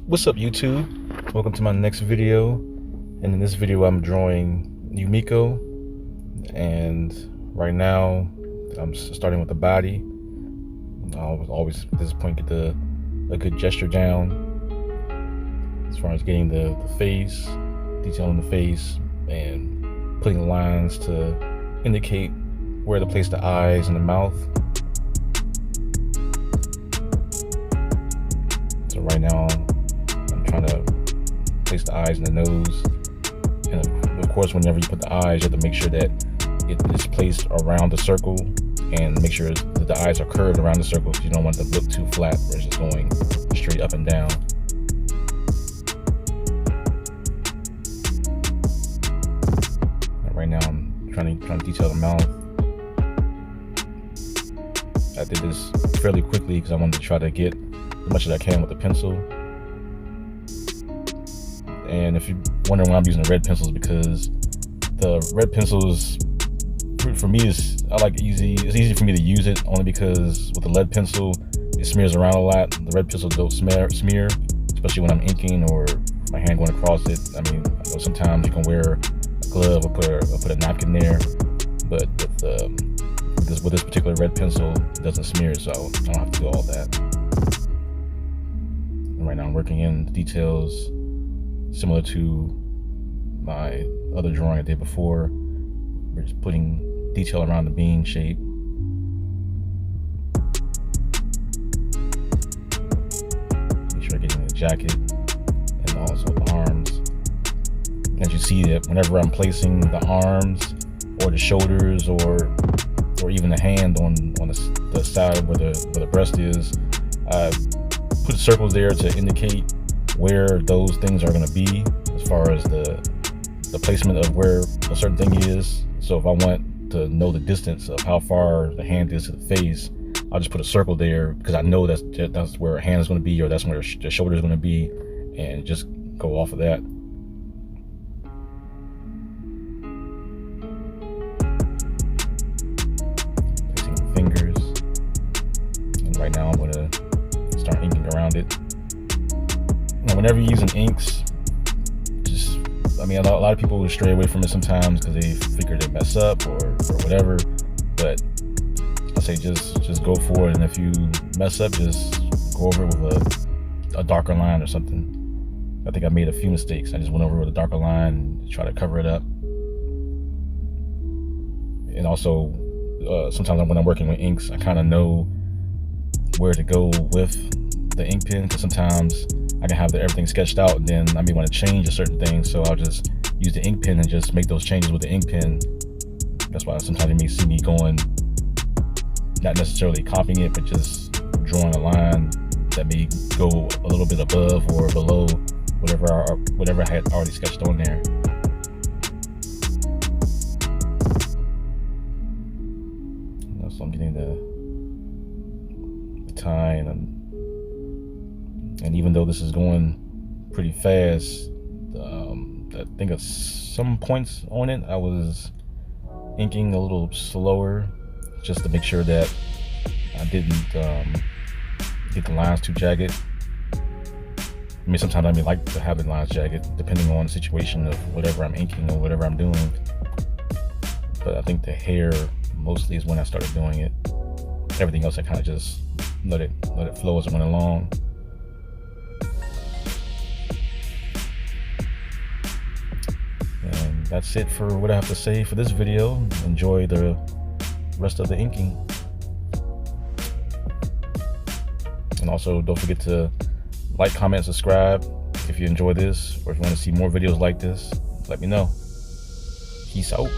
What's up, YouTube? Welcome to my next video. And in this video I'm drawing Yumeko, and right now I'm starting with the body. I always at this point get a good gesture down as far as getting the face, detailing the face, and putting lines to indicate where to place the eyes and the mouth. So right now I'm trying to place the eyes and the nose, and of course whenever you put the eyes you have to make sure that it is placed around the circle, and make sure that the eyes are curved around the circle because you don't want it to look too flat where it's just going straight up and down. And right now I'm trying to detail the mouth. I did this fairly quickly because I wanted to try to get as much as I can with the pencil. And if you're wondering why I'm using the red pencils, because the red pencils for me it's easy for me to use it, only because with the lead pencil it smears around a lot. The red pencil don't smear, especially when I'm inking or my hand going across it. I mean, I know sometimes you can wear a glove or put a napkin there, but with this particular red pencil it doesn't smear, so I don't have to do all that. And right now I'm working in the details similar to my other drawing I did before. We're just putting detail around the bean shape. Make sure I get in the jacket and also the arms. As you see that whenever I'm placing the arms or the shoulders or even the hand on the side where the breast is, I put circles there to indicate where those things are going to be as far as the placement of where a certain thing is. So if I want to know the distance of how far the hand is to the face, I'll just put a circle there because I know that's where a hand is going to be, or that's where the shoulder is going to be, and just go off of that. Placing the fingers, and right now I'm going to start inking around it. Now, whenever you're using inks, I mean, a lot of people will stray away from it sometimes because they figure they mess up or whatever, but I say just go for it, and if you mess up, just go over it with a darker line or something. I think I made a few mistakes. I just went over with a darker line and try to cover it up. And also, sometimes when I'm working with inks, I kind of know where to go with the ink pen, because sometimes I can have everything sketched out and then I may want to change a certain thing, so I'll just use the ink pen and just make those changes with the ink pen. That's why sometimes you may see me going, not necessarily copying it, but just drawing a line that may go a little bit above or below whatever I had already sketched on there. So I'm getting the tie, and even though this is going pretty fast, I think at some points on it I was inking a little slower, just to make sure that I didn't get the lines too jagged. I mean, sometimes I may like to have the lines jagged depending on the situation of whatever I'm inking or whatever I'm doing, but I think the hair mostly is when I started doing it. Everything else I kind of just let it flow as it went along. And that's it for what I have to say for this video. Enjoy the rest of the inking. And also don't forget to like, comment, subscribe if you enjoy this, or if you want to see more videos like this, let me know. Peace out.